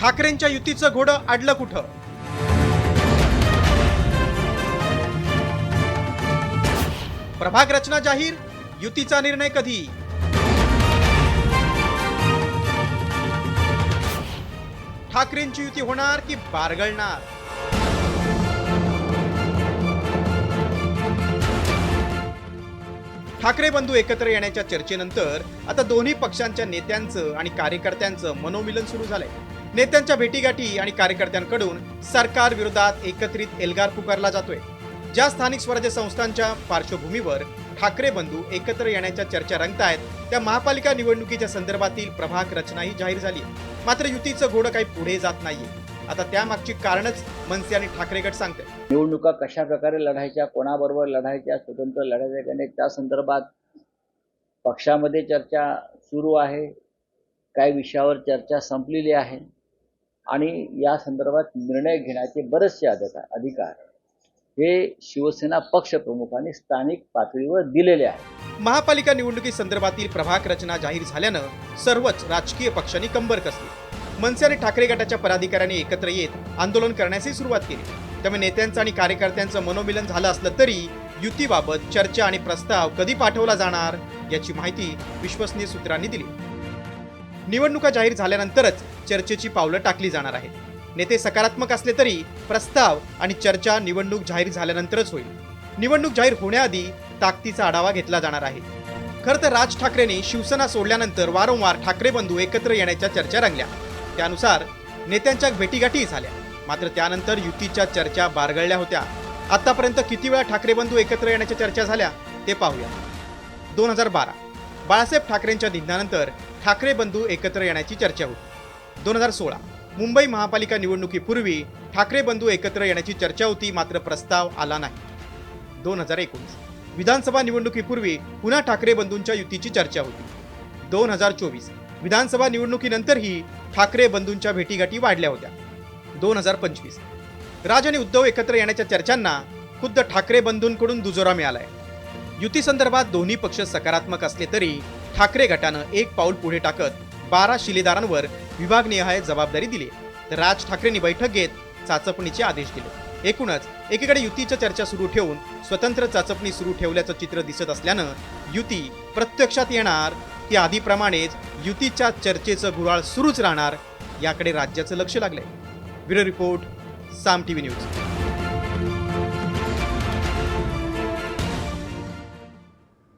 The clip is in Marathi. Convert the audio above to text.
ठाकरेंच्या युतीचं घोडं अडलं कुठं? प्रभाग रचना जाहीर, युतीचा निर्णय कधी? ठाकरेंची युती होणार की बारगळणार? ठाकरे बंधू एकत्र येण्याच्या चर्चेनंतर आता दोन्ही पक्षांच्या नेत्यांचं आणि कार्यकर्त्यांचं मनोमिलन सुरू झालंय. नेत्यांच्या भेटीगाठी आणि कार्यकर्त्यांकडून सरकार विरोधात एकत्रित एल्गार पुकारला जातोय. ज्या स्थानिक स्वराज्य संस्थांच्या पार्श्वभूमीवर ठाकरे बंधू एकत्र येण्याच्या चर्चा रंगतायत, त्या महापालिका निवडणुकीच्या संदर्भातील प्रभाग रचनाही जाहीर झाली. मात्र युतीचं घोडं काही पुढे जात नाहीये. आता त्यामागची कारणच मनसे आणि ठाकरे गट सांगते. निवडणुका कशा प्रकारे लढायच्या, कोणाबरोबर लढायच्या, स्वतंत्र लढायच्या का नाही, त्या संदर्भात पक्षामध्ये चर्चा सुरू आहे. काही विषयावर चर्चा संपलेली आहे आणि या संदर्भात निर्णय घेण्याचे बरेचसे अधिकार हे शिवसेना पक्षप्रमुखांनी स्थानिक पातळीवर दिलेले आहे. महापालिका निवडणुकी संदर्भातील प्रभाग रचना जाहीर झाल्यानं सर्वच राजकीय पक्षांनी कंबर कसली. मनसे आणि ठाकरे गटाच्या पदाधिकाऱ्यांनी एकत्र येत आंदोलन करण्याची सुरुवात केली. त्यामुळे नेत्यांचं आणि कार्यकर्त्यांचं मनोमिलन झालं असलं तरी युतीबाबत चर्चा आणि प्रस्ताव कधी पाठवला जाणार याची माहिती विश्वसनीय सूत्रांनी दिली. निवडणुका जाहीर झाल्यानंतरच चर्चेची पावलं टाकली जाणार आहेत. नेते सकारात्मक असले तरी प्रस्ताव आणि चर्चा निवडणूक जाहीर झाल्यानंतरच होईल. निवडणूक जाहीर होण्याआधी ताकदीचा आढावा घेतला जाणार आहे. खरं तर राज ठाकरेंनी शिवसेना सोडल्यानंतर वारंवार ठाकरे बंधू एकत्र येण्याच्या चर्चा रंगल्या. त्यानुसार नेत्यांच्या भेटीगाठी झाल्या. मात्र त्यानंतर युतीच्या चर्चा बारगळल्या होत्या. आतापर्यंत किती वेळा ठाकरे बंधू एकत्र येण्याच्या चर्चा झाल्या ते पाहूया. 2012 बाळासाहेब ठाकरेंच्या निधनानंतर ठाकरे बंधू एकत्र येण्याची चर्चा होती. 2016 मुंबई महापालिका निवडणुकीपूर्वी ठाकरे बंधू एकत्र येण्याची चर्चा होती, मात्र प्रस्ताव आला नाही. 2019 विधानसभा निवडणुकीपूर्वी पुन्हा ठाकरे बंधूंच्या युतीची चर्चा होती. 2024 विधानसभा निवडणुकीनंतरही ठाकरे बंधूंच्या भेटीगाठी वाढल्या होत्या. 2025 राज आणि उद्धव एकत्र येण्याच्या चर्चांना खुद्द ठाकरे बंधूंकडून दुजोरा मिळालाय. युती संदर्भात दोन्ही पक्ष सकारात्मक असले तरी ठाकरे गटानं एक पाऊल पुढे टाकत 12 शिलेदारांवर विभागनिहाय जबाबदारी दिली. तर राज ठाकरेंनी बैठक घेत चाचपणीचे आदेश दिले. एकूणच एकीकडे युतीच्या चर्चा सुरू ठेवून स्वतंत्र चाचपणी सुरू ठेवल्याचं चित्र दिसत असल्यानं युती प्रत्यक्षात येणार की आधीप्रमाणेच युतीच्या चर्चेचं गुऱ्हाळ सुरूच राहणार याकडे राज्याचं लक्ष लागलंय. ब्युरो रिपोर्ट, साम टीव्ही न्यूज.